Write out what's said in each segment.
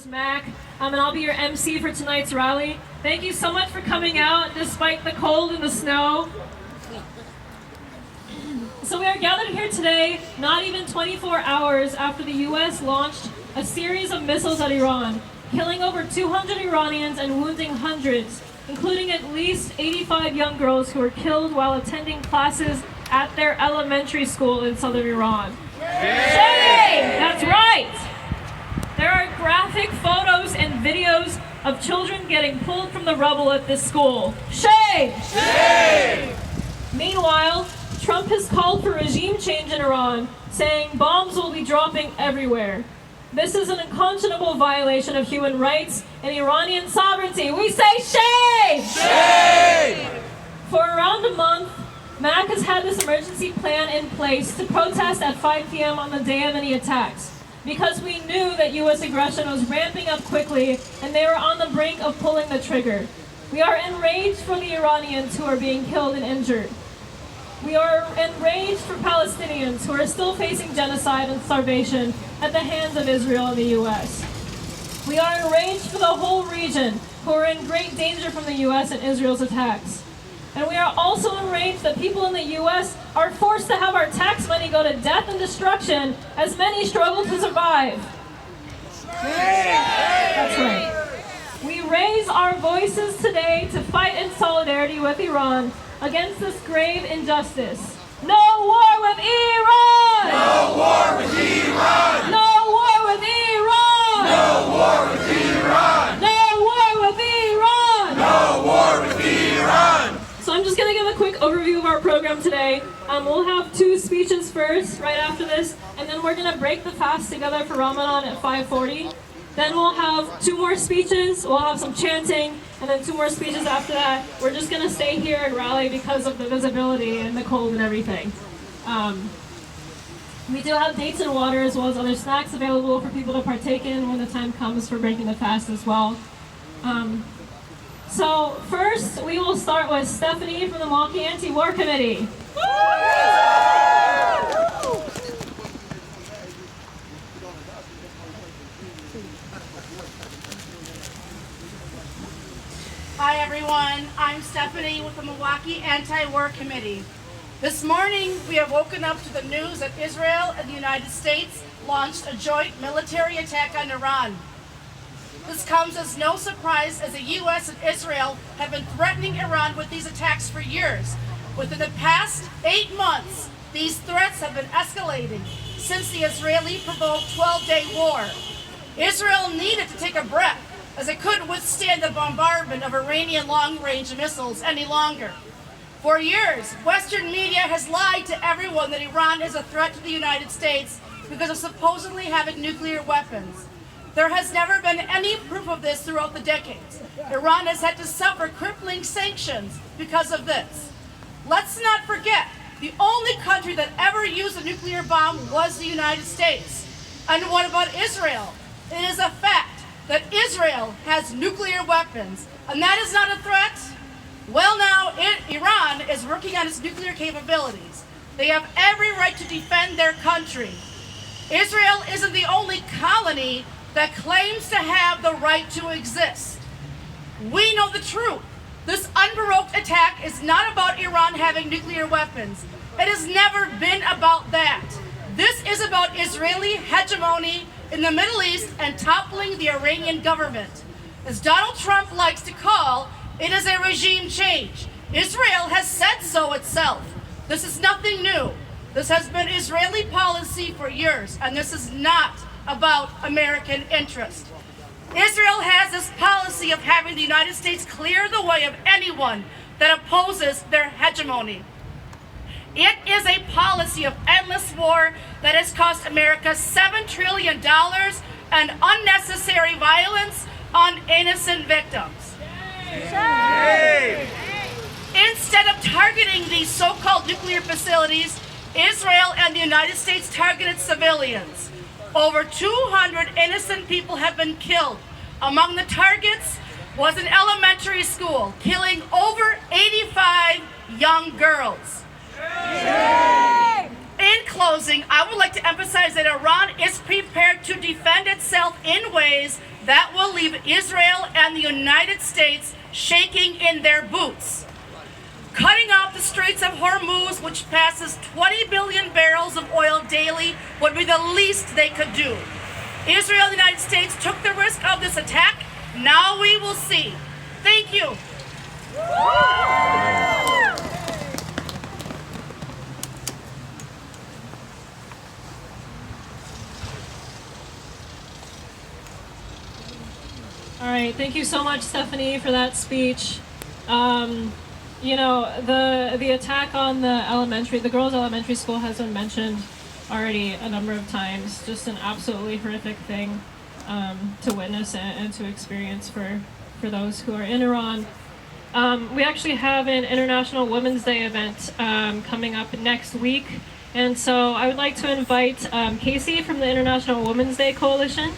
is Mac, and I'll be your MC for tonight's rally. Thank you so much for coming out despite the cold and the snow. So we are gathered here today, not even 24 hours after the US launched a series of missiles at Iran, killing over 200 Iranians and wounding hundreds, including at least 85 young girls who were killed while attending classes at their elementary school in southern Iran. Shame! That's right! There are graphic photos and videos of children getting pulled from the rubble at this school. Shame! Shame! Meanwhile, Trump has called for regime change in Iran, saying bombs will be dropping everywhere. This is an unconscionable violation of human rights and Iranian sovereignty. We say shame! Shame! For around a month, MAC has had this emergency plan in place to protest at 5 p.m. on the day of any attacks, because we knew that U.S. aggression was ramping up quickly and they were on the brink of pulling the trigger. We are enraged for the Iranians who are being killed and injured. We are enraged for Palestinians who are still facing genocide and starvation at the hands of Israel and the U.S. We are enraged for the whole region who are in great danger from the U.S. and Israel's attacks. And we are also enraged that people in the U.S. are forced to have our tax money go to death and destruction as many struggle to survive. That's right. We raise our voices today to fight in solidarity with Iran against this grave injustice. No war with Iran! No war with Iran! No war with Iran! No war with Iran! No war with Iran! No war with Iran! So I'm just going to give a quick overview of our program today. We'll have 2 speeches first, right after this, and then we're going to break the fast together for Ramadan at 5:40. Then we'll have 2 more speeches, we'll have some chanting, and then 2 more speeches after that. We're just going to stay here and rally because of the visibility and the cold and everything. We do have dates and water as well as other snacks available for people to partake in when the time comes for breaking the fast as well. So first, we will start with Stephanie from the MKE Anti War Cmte. Hi everyone, I'm Stephanie with the MKE Anti War Cmte. This morning we have woken up to the news that Israel and the United States launched a joint military attack on Iran. This comes as no surprise, as the U.S. and Israel have been threatening Iran with these attacks for years. Within the past 8 months, these threats have been escalating since the Israeli-provoked 12-day war. Israel needed to take a breath, as it couldn't withstand the bombardment of Iranian long-range missiles any longer. For years, Western media has lied to everyone that Iran is a threat to the United States because of supposedly having nuclear weapons. There has never been any proof of this throughout the decades. Iran has had to suffer crippling sanctions because of this. Let's not forget, the only country that ever used a nuclear bomb was the United States. And what about Israel? It is a fact that Israel has nuclear weapons, and that is not a threat? Well now, Iran is working on its nuclear capabilities. They have every right to defend their country. Israel isn't the only colony that claims to have the right to exist. We know the truth. This unprovoked attack is not about Iran having nuclear weapons. It has never been about that. This is about Israeli hegemony in the Middle East and toppling the Iranian government. As Donald Trump likes to call, it is a regime change. Israel has said so itself. This is nothing new. This has been Israeli policy for years, and this is not about American interest. Israel has this policy of having the United States clear the way of anyone that opposes their hegemony. It is a policy of endless war that has cost America $7 trillion and unnecessary violence on innocent victims. Shame! Instead of targeting these so-called nuclear facilities, Israel and the United States targeted civilians. Over 200 innocent people have been killed. Among the targets was an elementary school, killing over 85 young girls. In closing, I would like to emphasize that Iran is prepared to defend itself in ways that will leave Israel and the United States shaking in their boots. Cutting off the Straits of Hormuz, which passes 20 billion barrels of oil daily, would be the least they could do. Israel and the United States took the risk of this attack. Now we will see. Thank you. All right, thank you so much, Stephanie, for that speech. You know, the attack on the girls' elementary school has been mentioned already a number of times. Just an absolutely horrific thing to witness and to experience for those who are in Iran. We actually have an International Women's Day event coming up next week. And so I would like to invite Casey from the International Women's Day Coalition.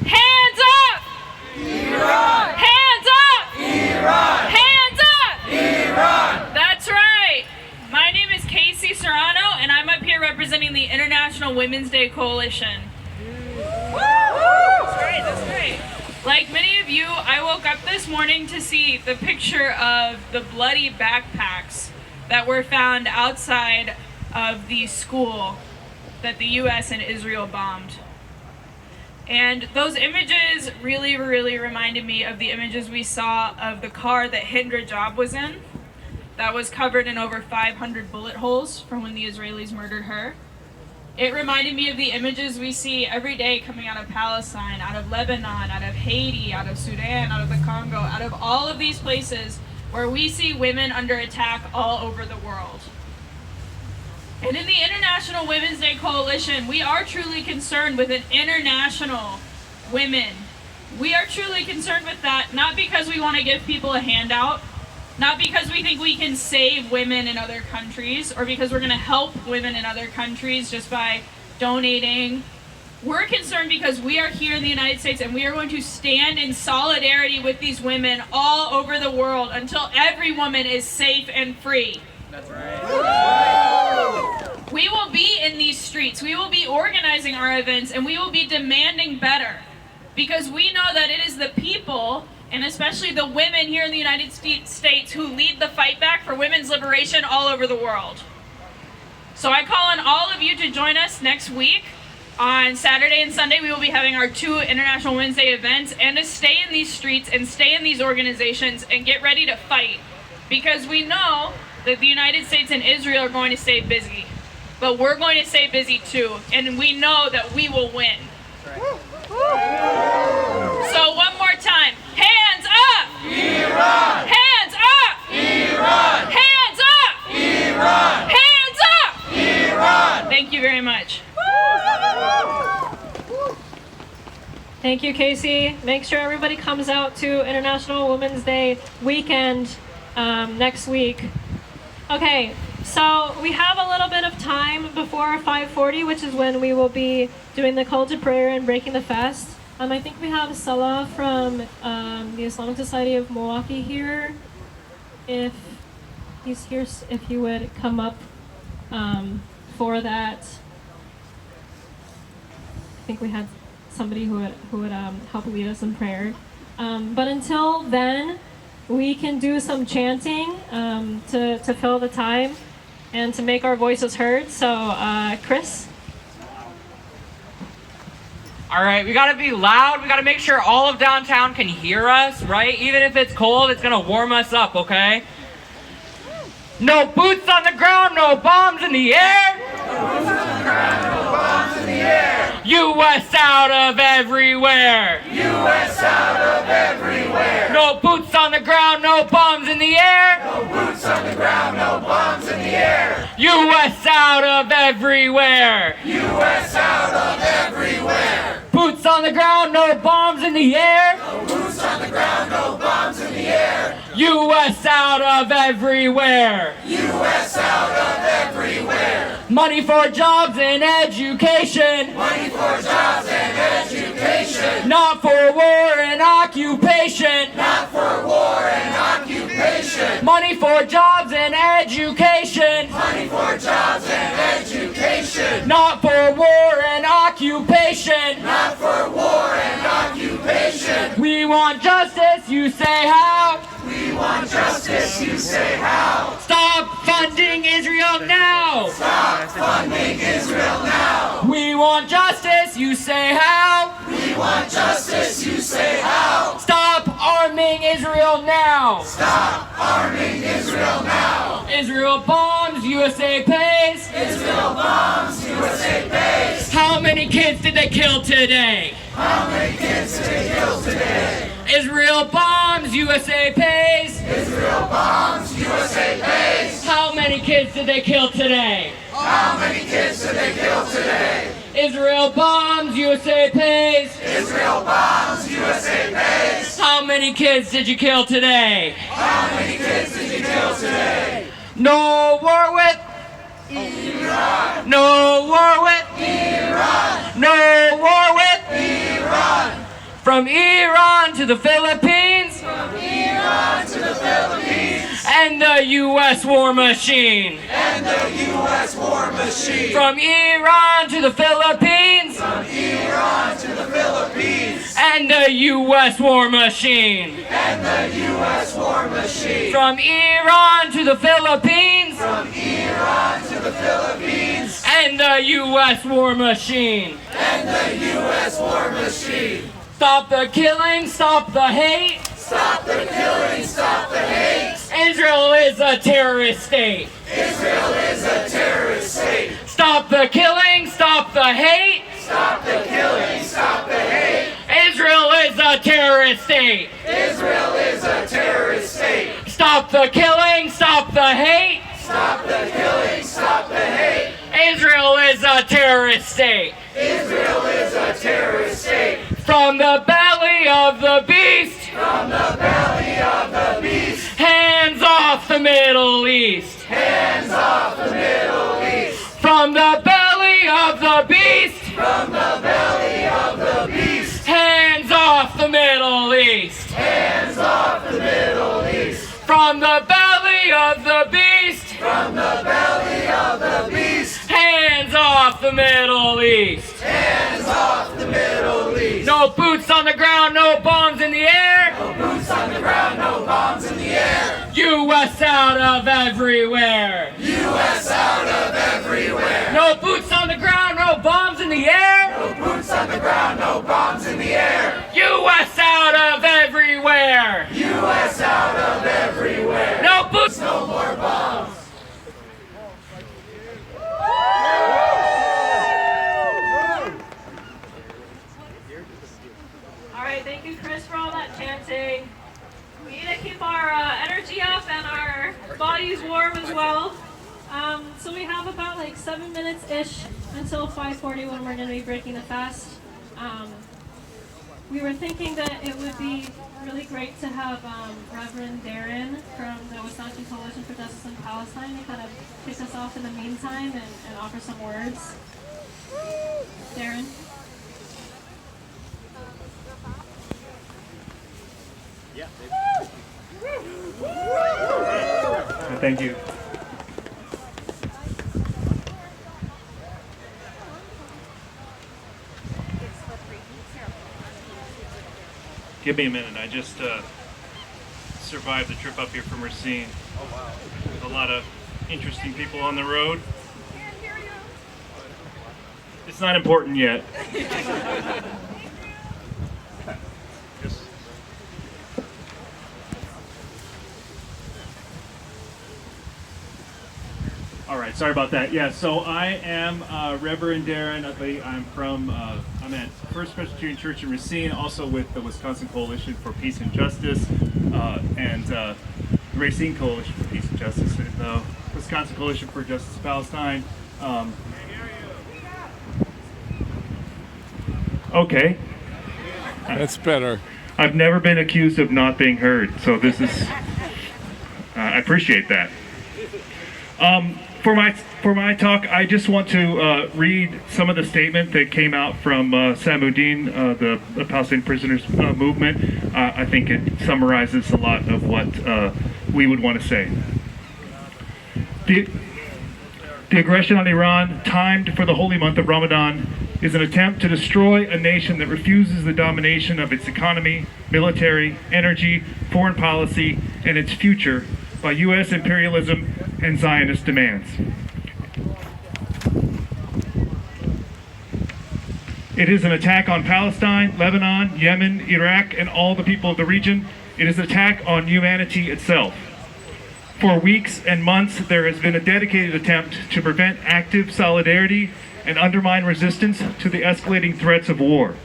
Hands up! Iran! Hands up! Iran! Hands up! Iran! That's right. My name is Casey Serrano, and I'm up here representing the International Women's Day Coalition. That's great, that's great. Like many of you, I woke up this morning to see the picture of the bloody backpacks that were found outside of the school that the U.S. and Israel bombed. And those images really reminded me of the images we saw of the car that Hind Rajab was in, that was covered in over 500 bullet holes from when the Israelis murdered her. It reminded me of the images we see every day coming out of Palestine, out of Lebanon, out of Haiti, out of Sudan, out of the Congo, out of all of these places where we see women under attack all over the world. And in the International Women's Day Coalition, we are truly concerned with an international women. We are truly concerned with that, not because we want to give people a handout, not because we think we can save women in other countries, or because we're going to help women in other countries just by donating. We're concerned because we are here in the United States and we are going to stand in solidarity with these women all over the world until every woman is safe and free. That's right. We will be in these streets, we will be organizing our events, and we will be demanding better. Because we know that it is the people, and especially the women here in the United States, who lead the fight back for women's liberation all over the world. So I call on all of you to join us next week. On Saturday and Sunday, we will be having our 2 International Women's Day events, and to stay in these streets and stay in these organizations and get ready to fight. Because we know that the United States and Israel are going to stay busy. But we're going to stay busy too, and we know that we will win. So one more time, hands up! Iran! Hands up! Iran! Hands up! Iran! Hands up! Iran! Thank you very much. Thank you, Casey. Make sure everybody comes out to International Women's Day weekend next week. Okay, so we have a little bit of time before 5:40, which is when we will be doing the call to prayer and breaking the fast. I think we have Salah from the Islamic Society of Milwaukee here. If he's here, if he would come up for that. I think we had somebody who would help lead us in prayer. But until then, we can do some chanting to fill the time and to make our voices heard. So, Chris? All right, we gotta be loud. We gotta make sure all of downtown can hear us, right? Even if it's cold, it's gonna warm us up, okay? No boots on the ground, no bombs in the air. U.S. out of everywhere. U.S. out of everywhere. No boots on the ground, no bombs in the air. No boots on the ground, no bombs in the air. U.S. out of everywhere. U.S. out of everywhere. Boots on the ground, no bombs in the air. No boots on the ground, no bombs in the air. U.S. out of everywhere. U.S. out of everywhere. Money for jobs and education. Money for jobs and education. Not for war and occupation. Not for war and occupation. Money for jobs and education. Money for jobs and education. Not for war and occupation. Not for war and occupation. We want justice, you say how? We want justice, you say how? Stop funding Israel now! Stop funding Israel now. We want justice, you say how? We want justice, you say how? Stop arming Israel now! Stop arming Israel now. Israel bombs, USA pays. Israel bombs, USA pays. How many kids did they kill today? How many kids did they kill today? Israel bombs, USA pays. Israel bombs, USA pays. How many kids did they kill today? How many kids did they kill today? Israel bombs, USA pays. Israel bombs, USA pays. How many kids did you kill today? How many kids did you kill today? No war with Iran. No war with Iran. No war with Iran. From Iran to the Philippines. From Iran to the Philippines. And the U.S. war machine. And the U.S. war machine. From Iran to the Philippines. From Iran to the Philippines. And the U.S. war machine. And the U.S. war machine. From Iran to the Philippines. From Iran to the Philippines. And the U.S. war machine. And the U.S. war machine. Stop the killing, stop the hate. Stop the killing, stop the hate. Israel is a terrorist state. Israel is a terrorist state. Stop the killing, stop the hate. Stop the killing, stop the hate. Israel is a terrorist state. Israel is a terrorist state. Stop the killing, stop the hate. Stop the killing, stop the hate. Israel is a terrorist state. Israel is a terrorist state. From the belly of the beast. From the belly of the beast. Hands off the Middle East. Hands off the Middle East. From the belly of the beast. From the belly of the beast. Hands off the Middle East. Hands off the Middle East. From the belly of the beast. From the belly of the beast. Hands off the Middle East. Hands off the Middle East. No boots on the ground, no bombs in the air. No boots on the ground, no bombs in the air. U.S. out of everywhere. U.S. out of everywhere. No boots on the ground, no bombs in the air. No boots on the ground, no bombs in the air. U.S. out of everywhere. U.S. out of everywhere. No boots. No more bombs. All right, thank you, Chris, for all that chanting. We need to keep our energy up and our bodies warm as well. So we have about like 7 minutes-ish until 5:40 when we're going to be breaking the fast. We were thinking that it would be really great to have Reverend Darren from the Wisconsin Coalition for Justice in Palestine to kind of kick us off in the meantime and offer some words. Darren? Thank you. Give me a minute. I just survived the trip up here from Racine. With a lot of interesting people on the road. It's not important yet. Yes. All right, sorry about that. Yeah, so I am Reverend Darren. I'm at First Presbyterian Church in Racine, also with the Wisconsin Coalition for Peace and Justice, and the Racine Coalition for Peace and Justice, and the Wisconsin Coalition for Justice in Palestine. Okay. That's better. I've never been accused of not being heard, so this is, I appreciate that. For my For my talk, I just want to read some of the statement that came out from Samuddin, the Palestinian prisoners movement. I think it summarizes a lot of what we would want to say. The aggression on Iran, timed for the holy month of Ramadan, is an attempt to destroy a nation that refuses the domination of its economy, military, energy, foreign policy, and its future by U.S. imperialism and Zionist demands. It is an attack on Palestine, Lebanon, Yemen, Iraq, and all the people of the region. It is an attack on humanity itself. For weeks and months, there has been a dedicated attempt to prevent active solidarity and undermine resistance to the escalating threats of war.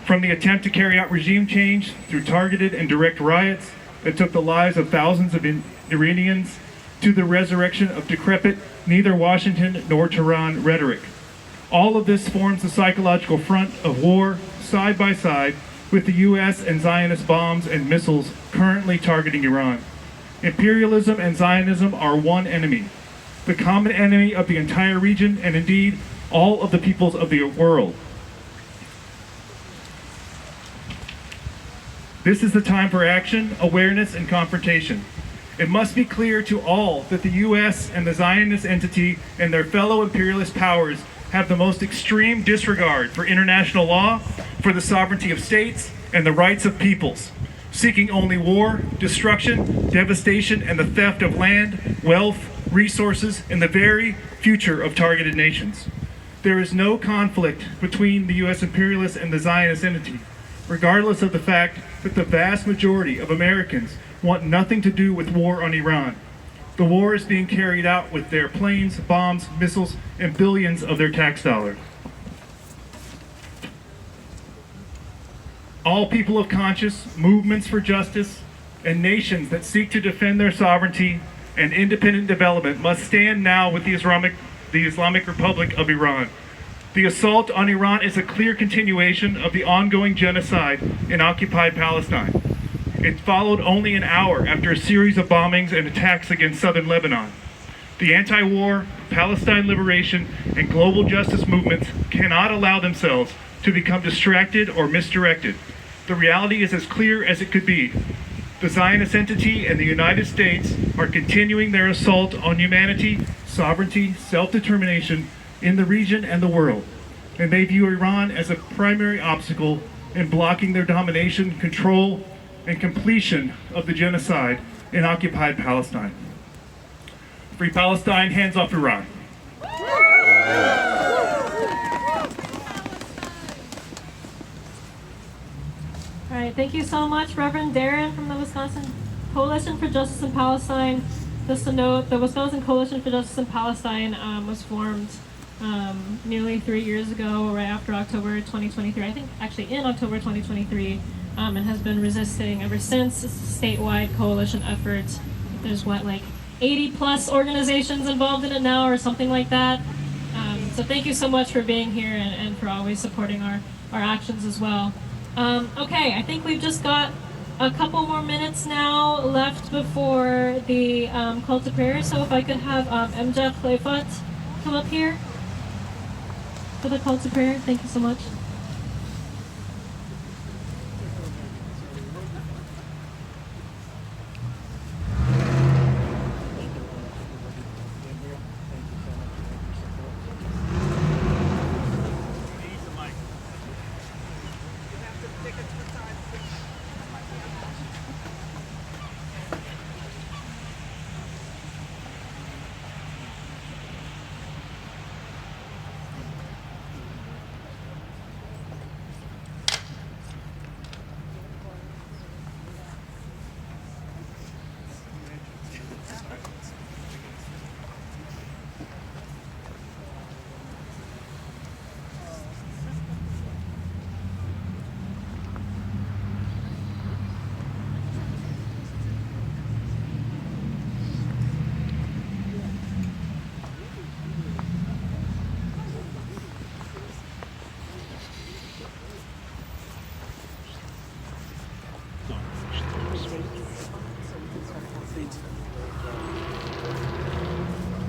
From the attempt to carry out regime change through targeted and direct riots that took the lives of thousands of Iranians, to the resurrection of decrepit neither Washington nor Tehran rhetoric. All of this forms the psychological front of war, side by side with the U.S. and Zionist bombs and missiles currently targeting Iran. Imperialism and Zionism are one enemy, the common enemy of the entire region and indeed all of the peoples of the world. This is the time for action, awareness, and confrontation. It must be clear to all that the U.S. and the Zionist entity and their fellow imperialist powers have the most extreme disregard for international law, for the sovereignty of states, and the rights of peoples, seeking only war, destruction, devastation, and the theft of land, wealth, resources, and the very future of targeted nations. There is no conflict between the U.S. imperialists and the Zionist entity, regardless of the fact that the vast majority of Americans want nothing to do with war on Iran. The war is being carried out with their planes, bombs, missiles, and billions of their tax dollars. All people of conscience, movements for justice, and nations that seek to defend their sovereignty and independent development must stand now with the Islamic Republic of Iran. The assault on Iran is a clear continuation of the ongoing genocide in occupied Palestine. It followed only an hour after a series of bombings and attacks against southern Lebanon. The anti-war, Palestine liberation, and global justice movements cannot allow themselves to become distracted or misdirected. The reality is as clear as it could be. The Zionist entity and the United States are continuing their assault on humanity, sovereignty, self-determination in the region and the world. And they view Iran as a primary obstacle in blocking their domination, control, and completion of the genocide in occupied Palestine. Free Palestine, hands off Iran. All right, thank you so much, Reverend Darren from the Wisconsin Coalition for Justice in Palestine. Just to note, the Wisconsin Coalition for Justice in Palestine was formed nearly 3 years ago, right after October 2023. I think actually in October 2023, and has been resisting ever since. It's a statewide coalition effort. There's like 80 plus organizations involved in it now, or something like that. So thank you so much for being here and for always supporting our actions as well. Okay, I think we've just got a couple more minutes now left before the call to prayer. So if I could have Emja Kleifat come up here for the call to prayer. Thank you so much.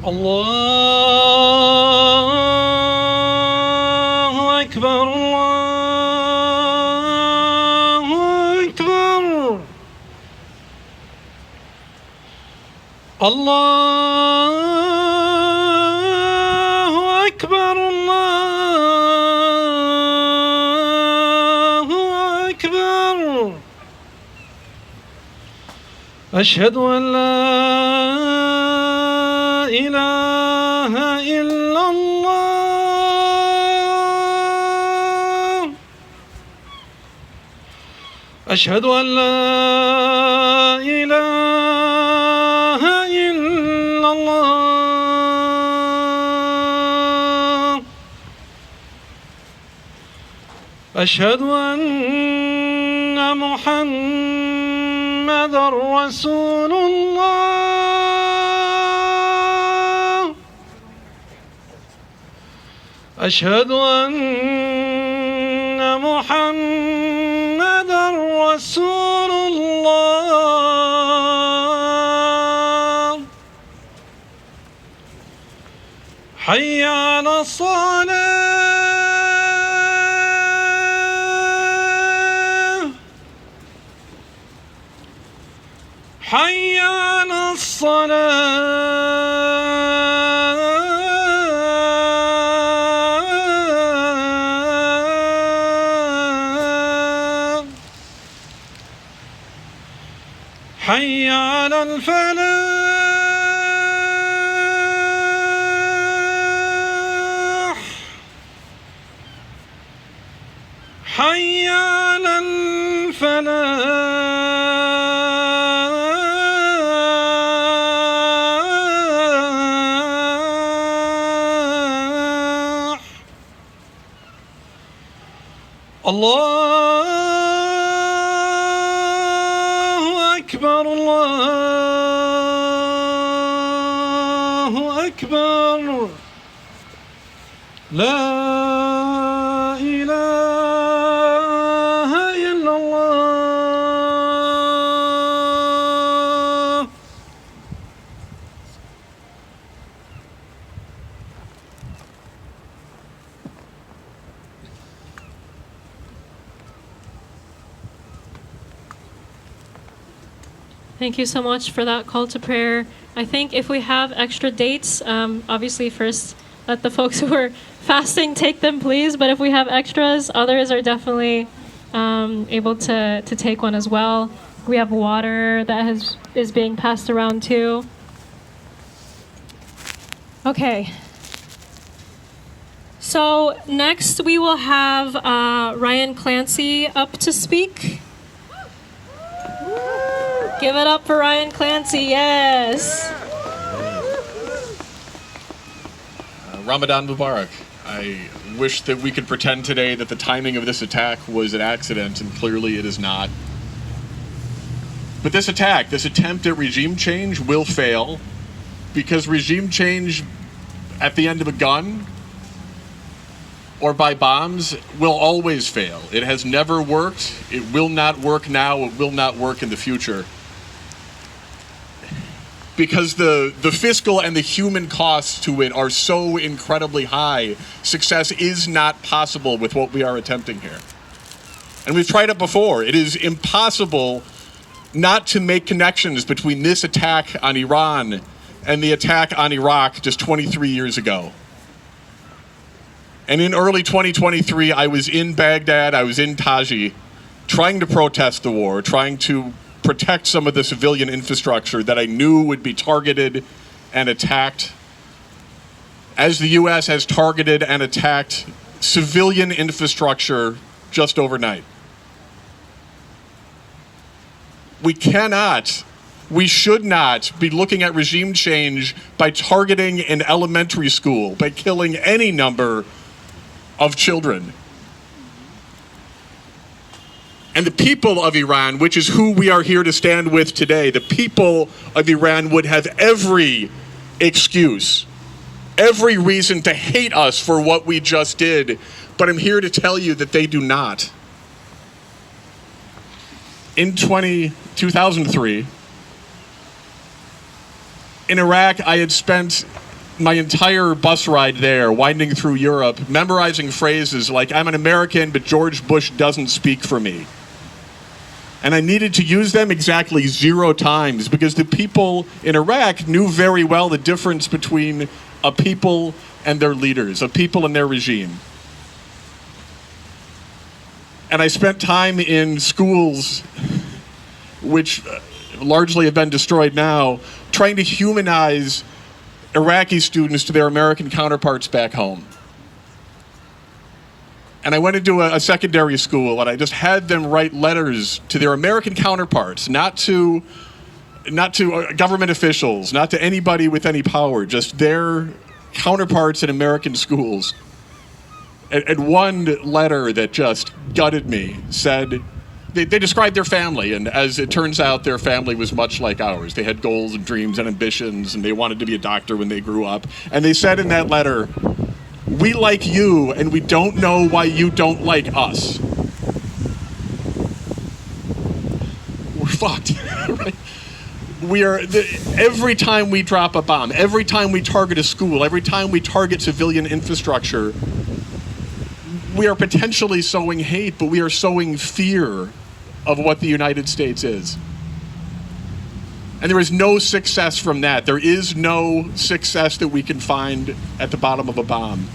Allah أكبر الله أكبر الله أكبر الله أكبر أشهد أن لا إله إلا الله أشهد أن لا إله إلا الله أشهد أن محمد رسول الله أشهد أن محمد رسول الله حي على الصلاة حي على الصلاة حي على الفلاح حي على الفلاح الله أكبر الله أكبر لا إله إلا الله Thank you so much for that call to prayer. I think if we have extra dates, obviously first let the folks who are fasting take them, please. But if we have extras, others are definitely able to take one as well. We have water that is being passed around too. Okay. So next we will have Ryan Clancy up to speak. Give it up for Ryan Clancy, yes. Ramadan Mubarak. I wish that we could pretend today that the timing of this attack was an accident, and clearly it is not. But this attack, this attempt at regime change will fail, because regime change at the end of a gun or by bombs will always fail. It has never worked. It will not work now. It will not work in the future. Because the fiscal and the human costs to it are so incredibly high, success is not possible with what we are attempting here. And we've tried it before. It is impossible not to make connections between this attack on Iran and the attack on Iraq just 23 years ago. And in early 2023, I was in Baghdad, I was in Taji, trying to protest the war, trying to protect some of the civilian infrastructure that I knew would be targeted and attacked, as the U.S. has targeted and attacked civilian infrastructure just overnight. We cannot, we should not be looking at regime change by targeting an elementary school, by killing any number of children. And the people of Iran, which is who we are here to stand with today, the people of Iran would have every excuse, every reason to hate us for what we just did. But I'm here to tell you that they do not. In 2003, in Iraq, I had spent my entire bus ride there, winding through Europe, memorizing phrases like, I'm an American, but George Bush doesn't speak for me. And I needed to use them exactly 0 times because the people in Iraq knew very well the difference between a people and their leaders, a people and their regime. And I spent time in schools, which largely have been destroyed now, trying to humanize Iraqi students to their American counterparts back home. And I went into a secondary school and I just had them write letters to their American counterparts, not to government officials, not to anybody with any power, just their counterparts in American schools. And one letter that just gutted me said, they described their family, and as it turns out, their family was much like ours. They had goals and dreams and ambitions, and they wanted to be a doctor when they grew up. And they said in that letter, we like you, and we don't know why you don't like us. We're fucked, right? Every time we drop a bomb, every time we target a school, every time we target civilian infrastructure, we are potentially sowing hate, but we are sowing fear of what the United States is. And there is no success from that. There is no success that we can find at the bottom of a bomb.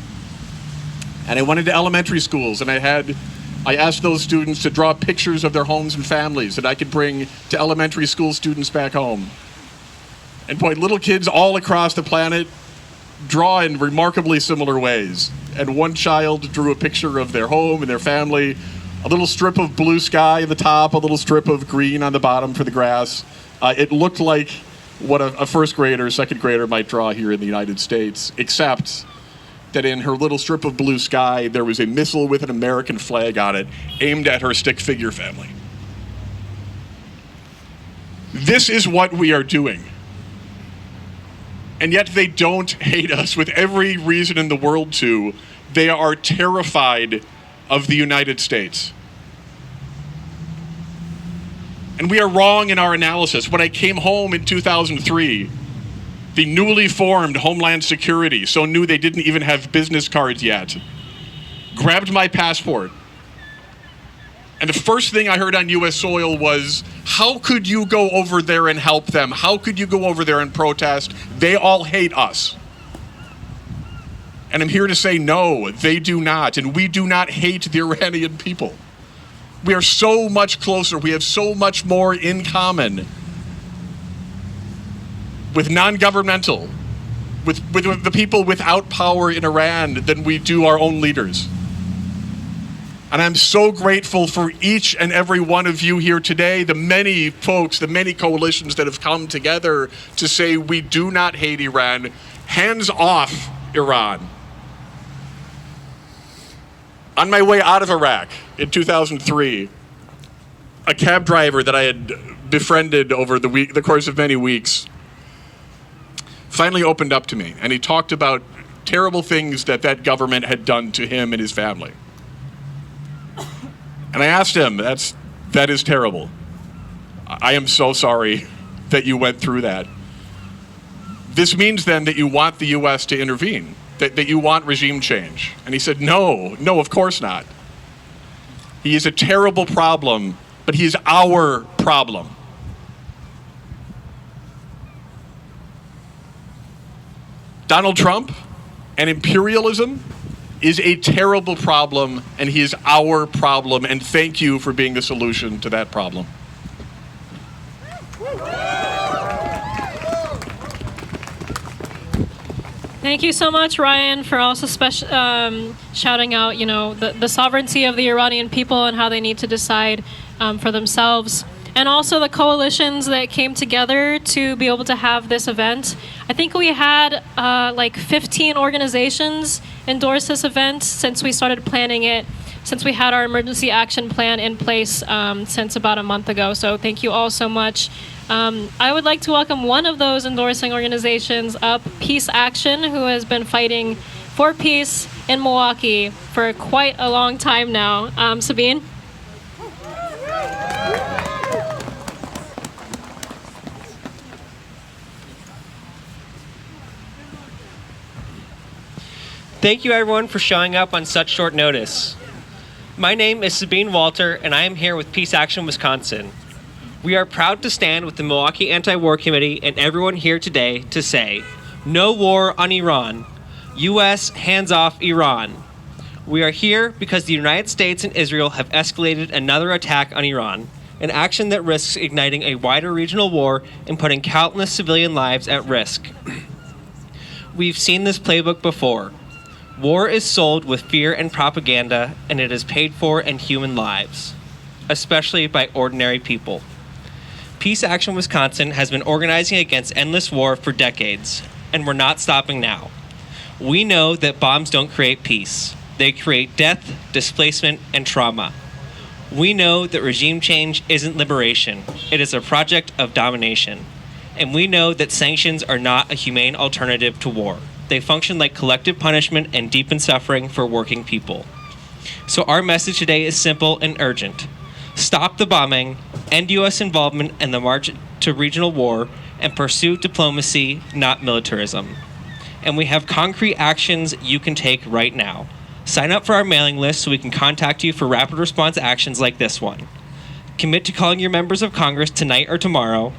And I went into elementary schools and I asked those students to draw pictures of their homes and families that I could bring to elementary school students back home. And boy, little kids all across the planet draw in remarkably similar ways. And one child drew a picture of their home and their family, a little strip of blue sky at the top, a little strip of green on the bottom for the grass. It looked like what a first grader, second grader might draw here in the United States, except that in her little strip of blue sky, there was a missile with an American flag on it aimed at her stick figure family. This is what we are doing. And yet they don't hate us with every reason in the world to. They are terrified of the United States. And we are wrong in our analysis. When I came home in 2003, the newly formed Homeland Security, so new they didn't even have business cards yet, grabbed my passport. And the first thing I heard on U.S. soil was, how could you go over there and help them? How could you go over there and protest? They all hate us. And I'm here to say, no, they do not. And we do not hate the Iranian people. We are so much closer. We have so much more in common with non-governmental, with the people without power in Iran than we do our own leaders. And I'm so grateful for each and every one of you here today, the many folks, the many coalitions that have come together to say we do not hate Iran. Hands off Iran. On my way out of Iraq in 2003, a cab driver that I had befriended over the course of many weeks finally opened up to me, and he talked about terrible things that government had done to him and his family. And I asked him, that is terrible. I am so sorry that you went through that. This means then that you want the U.S. to intervene, that you want regime change. And he said, no, of course not. He is a terrible problem, but he is our problem. Donald Trump and imperialism is a terrible problem, and he is our problem, and thank you for being the solution to that problem. Thank you so much, Ryan, for also shouting out, the sovereignty of the Iranian people and how they need to decide for themselves. And also the coalitions that came together to be able to have this event. I think we had 15 organizations endorse this event since we started planning it, since we had our emergency action plan in place since about a month ago. So thank you all so much. I would like to welcome one of those endorsing organizations up, Peace Action, who has been fighting for peace in Milwaukee for quite a long time now. Sabine? Thank you everyone for showing up on such short notice. My name is Sabine Walter, and I am here with Peace Action Wisconsin. We are proud to stand with the Milwaukee Anti War Cmte and everyone here today to say, no war on Iran. U.S. hands off Iran. We are here because the United States and Israel have escalated another attack on Iran, an action that risks igniting a wider regional war and putting countless civilian lives at risk. We've seen this playbook before. War is sold with fear and propaganda, and it is paid for in human lives, especially by ordinary people. Peace Action Wisconsin has been organizing against endless war for decades, and we're not stopping now. We know that bombs don't create peace. They create death, displacement, and trauma. We know that regime change isn't liberation. It is a project of domination. And we know that sanctions are not a humane alternative to war. They function like collective punishment and deepen suffering for working people. So our message today is simple and urgent. Stop the bombing, end U.S. involvement in the march to regional war, and pursue diplomacy, not militarism. And we have concrete actions you can take right now. Sign up for our mailing list so we can contact you for rapid response actions like this one. Commit to calling your members of Congress tonight or tomorrow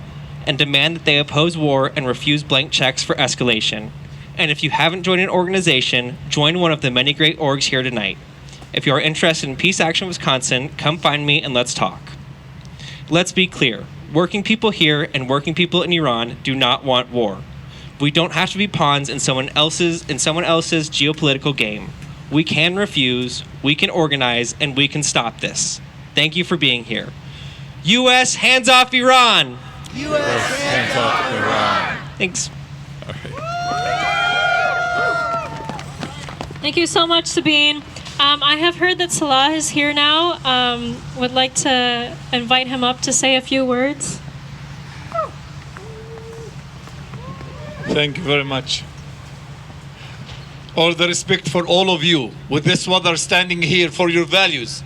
and demand that they oppose war and refuse blank checks for escalation. And if you haven't joined an organization, join one of the many great orgs here tonight. If you are interested in Peace Action Wisconsin, come find me and let's talk. Let's be clear. Working people here and working people in Iran do not want war. We don't have to be pawns in someone else's geopolitical game. We can refuse, we can organize, and we can stop this. Thank you for being here. U.S. hands off Iran! U.S. hands off Iran! Thanks. Thank you so much, Sabine. I have heard that Salah is here now. Would like to invite him up to say a few words. Thank you very much. All the respect for all of you with this weather standing here for your values.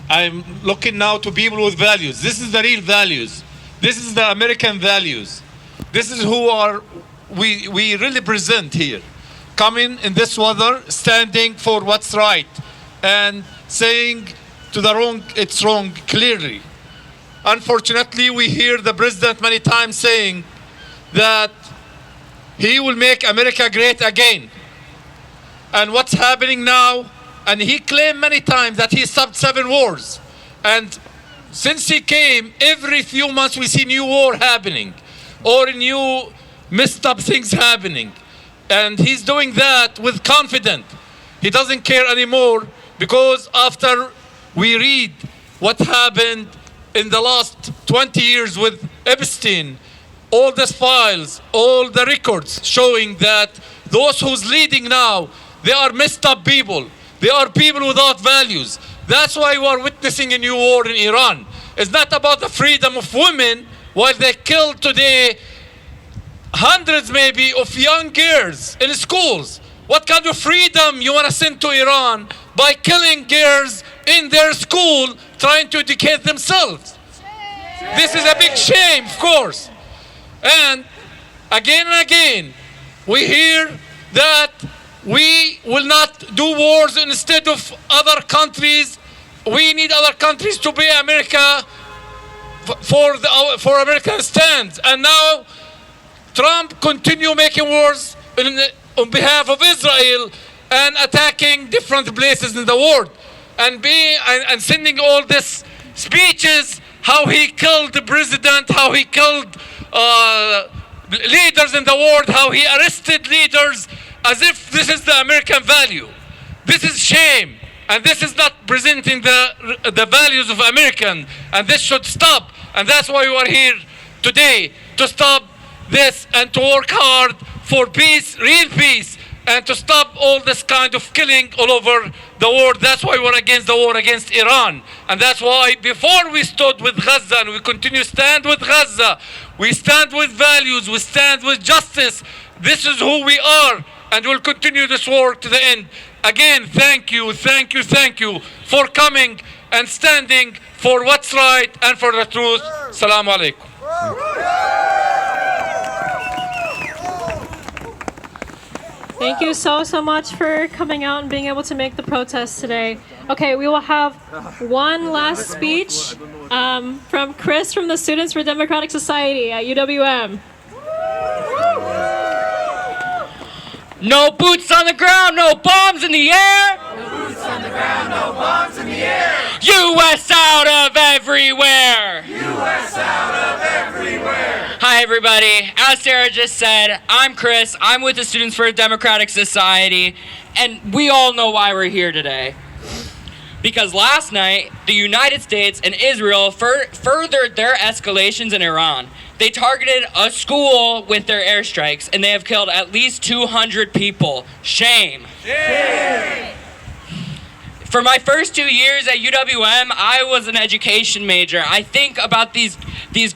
I'm looking now to people with values. This is the real values. This is the American values. This is who we really present here. Coming in this weather, standing for what's right and saying to the wrong, it's wrong clearly. Unfortunately, we hear the president many times saying that he will make America great again. And what's happening now, and he claimed many times that he stopped 7 wars. And since he came, every few months we see new war happening or new messed up things happening. And he's doing that with confidence. He doesn't care anymore because after we read what happened in the last 20 years with Epstein, all the files, all the records showing that those who's leading now, they are messed up people. They are people without values. That's why we are witnessing a new war in Iran. It's not about the freedom of women, while they kill today hundreds maybe of young girls in schools. What kind of freedom you want to send to Iran by killing girls in their school trying to educate themselves? This is a big shame, of course. And again, we hear that we will not do wars instead of other countries. We need other countries to be America for American stands. And now Trump continue making wars on behalf of Israel and attacking different places in the world and sending all these speeches, how he killed the president, how he killed leaders in the world, how he arrested leaders, as if this is the American value. This is shame, and this is not presenting the values of American, and this should stop. And that's why we are here today, to stop this and to work hard for peace, real peace, and to stop all this kind of killing all over the world. That's why we're against the war against Iran. And that's why before we stood with Gaza, and we continue to stand with Gaza, we stand with values, we stand with justice. This is who we are, and we'll continue this war to the end. Again, thank you for coming and standing for what's right and for the truth. Assalamu alaikum. Thank you so much for coming out and being able to make the protest today. Okay, we will have one last speech from Chris from the Students for Democratic Society at UWM. No boots on the ground, no bombs in the air. No boots on the ground, no bombs in the air. US out of everywhere. US out of everywhere. Hi everybody, as Sarah just said, I'm Chris, I'm with the Students for a Democratic Society, and we all know why we're here today. Because last night, the United States and Israel furthered their escalations in Iran. They targeted a school with their airstrikes, and they have killed at least 200 people. Shame. Shame. For my first 2 years at UWM, I was an education major. I think about these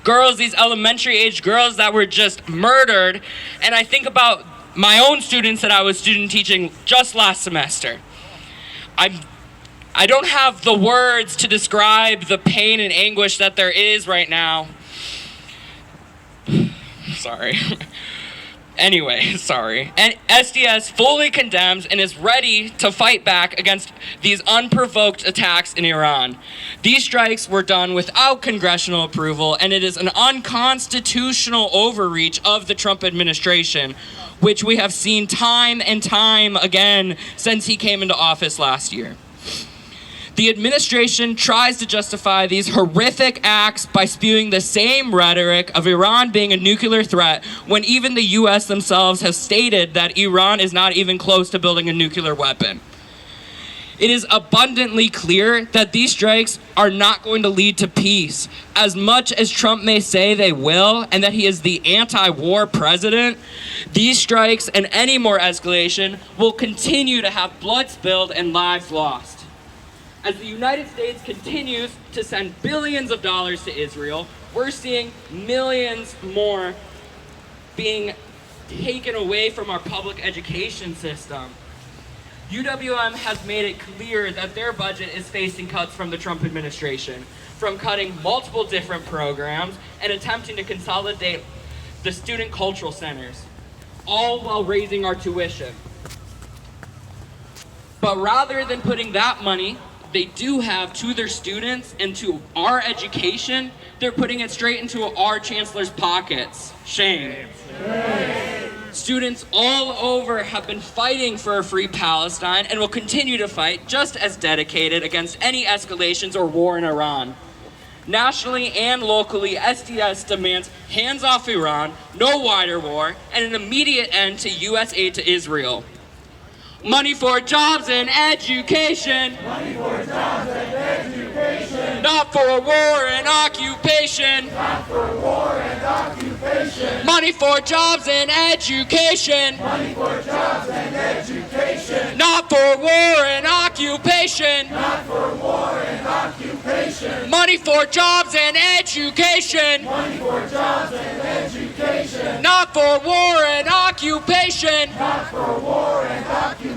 girls, these elementary age girls that were just murdered, and I think about my own students that I was student teaching just last semester. I don't have the words to describe the pain and anguish that there is right now. Sorry. Anyway, sorry. And SDS fully condemns and is ready to fight back against these unprovoked attacks in Iran. These strikes were done without congressional approval, and it is an unconstitutional overreach of the Trump administration, which we have seen time and time again since he came into office last year. The administration tries to justify these horrific acts by spewing the same rhetoric of Iran being a nuclear threat when even the US themselves have stated that Iran is not even close to building a nuclear weapon. It is abundantly clear that these strikes are not going to lead to peace. As much as Trump may say they will, and that he is the anti-war president, these strikes and any more escalation will continue to have blood spilled and lives lost. As the United States continues to send billions of dollars to Israel, we're seeing millions more being taken away from our public education system. UWM has made it clear that their budget is facing cuts from the Trump administration, from cutting multiple different programs and attempting to consolidate the student cultural centers, all while raising our tuition. But rather than putting that money they do have to their students and to our education, they're putting it straight into our chancellor's pockets. Shame. Shame. Students all over have been fighting for a free Palestine and will continue to fight just as dedicated against any escalations or war in Iran. Nationally and locally, SDS demands hands off Iran, no wider war, and an immediate end to U.S. aid to Israel. Money for jobs and education. Money for jobs and education. Not for war and occupation. Not for war and occupation. Money for jobs and education. Money for jobs and education. Not for war and occupation. Not for war and occupation. Money for jobs and education. Money for jobs and education. Not for war and occupation. Not for war and occupation.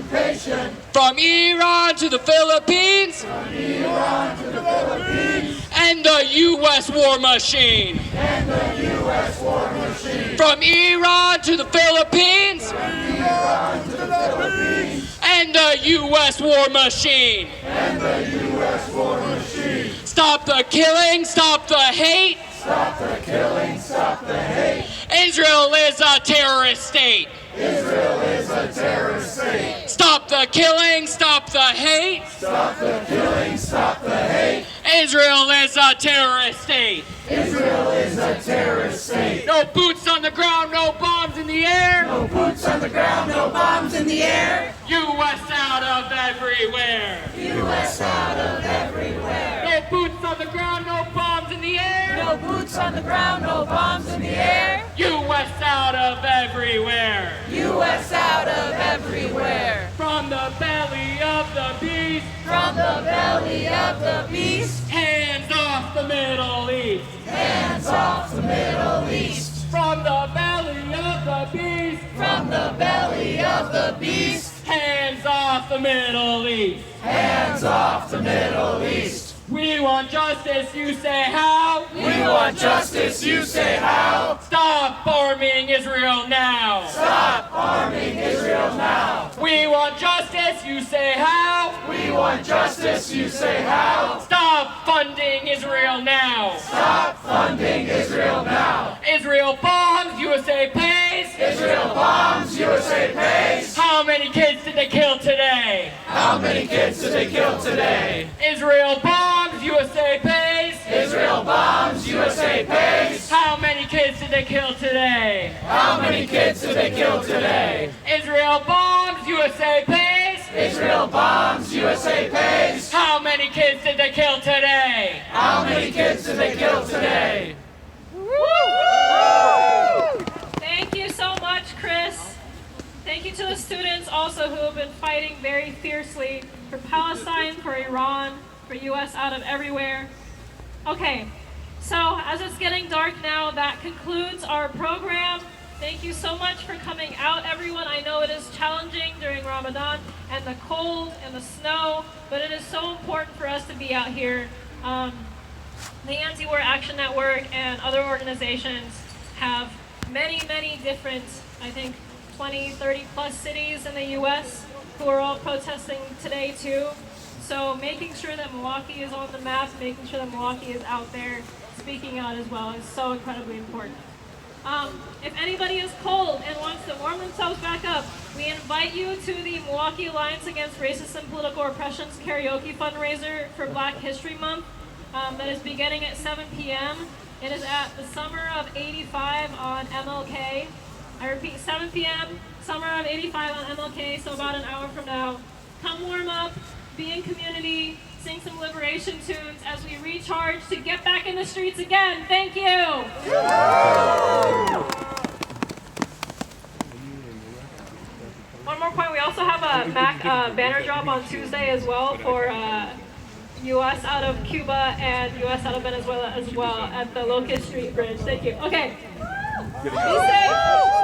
From Iran to the Philippines. From Iran to the Philippines. And the U.S. war machine. And the U.S. war machine. From Iran to the Philippines. From Iran to the Philippines. And the U.S. war machine. And the U.S. war machine. Stop the killing, stop the hate. Stop the killing, stop the hate. Israel is a terrorist state. Israel is a terrorist state. Stop the killing, stop the hate. Stop the killing, stop the hate. Israel is a terrorist state. Israel is a terrorist state. No boots on the ground, no bombs in the air. No boots on the ground, no bombs in the air. U.S. out of everywhere. U.S. out of everywhere. No boots on the ground, no bombs in the air. No boots on the ground, no bombs in the air. U.S. out of everywhere. U.S. out of everywhere. From the belly of the beast. From the belly of the beast. Hands off the Middle East. Hands off the Middle East. From the belly of the beast. From the belly of the beast. Hands off the Middle East. Hands off the Middle East. We want justice, you say how? We want justice, you say how? Stop arming Israel now! Stop arming Israel now! We want justice, you say how? We want justice, you say how? Stop funding Israel now! Stop funding Israel now! Israel bombs, USA pays! Israel bombs, USA pays! How many kids did they kill today? How many kids did they kill today? Israel bombs, USA pays! Israel bombs, USA pays! How many kids did they kill today? How many kids did they kill today? Israel bombs, USA pays! Israel bombs, USA pays! How many kids did they kill today? How many kids did they kill today? Thank you so much, Chris. Thank you to the students also who have been fighting very fiercely for Palestine, for Iran, for US out of everywhere. Okay, so as it's getting dark now, that concludes our program. Thank you so much for coming out, everyone. I know it is challenging during Ramadan and the cold and the snow, but it is so important for us to be out here. The Anti-War Action Network and other organizations have many, many different, I think, 20, 30 plus cities in the US who are all protesting today too. So making sure that Milwaukee is on the map, making sure that Milwaukee is out there speaking out as well is so incredibly important. If anybody is cold and wants to warm themselves back up, we invite you to the Milwaukee Alliance Against Racist and Political Oppression's karaoke fundraiser for Black History Month that is beginning at 7 p.m. It is at the Summer of 85 on MLK. I repeat, 7 p.m., Summer of 85 on MLK, so about an hour from now. Come warm up, be in community, sing some liberation tunes as we recharge to get back in the streets again. Thank you. One more point, we also have a MAC banner drop on Tuesday as well for U.S. out of Cuba and U.S. out of Venezuela as well at the Locust Street Bridge. Thank you. Okay. Be safe.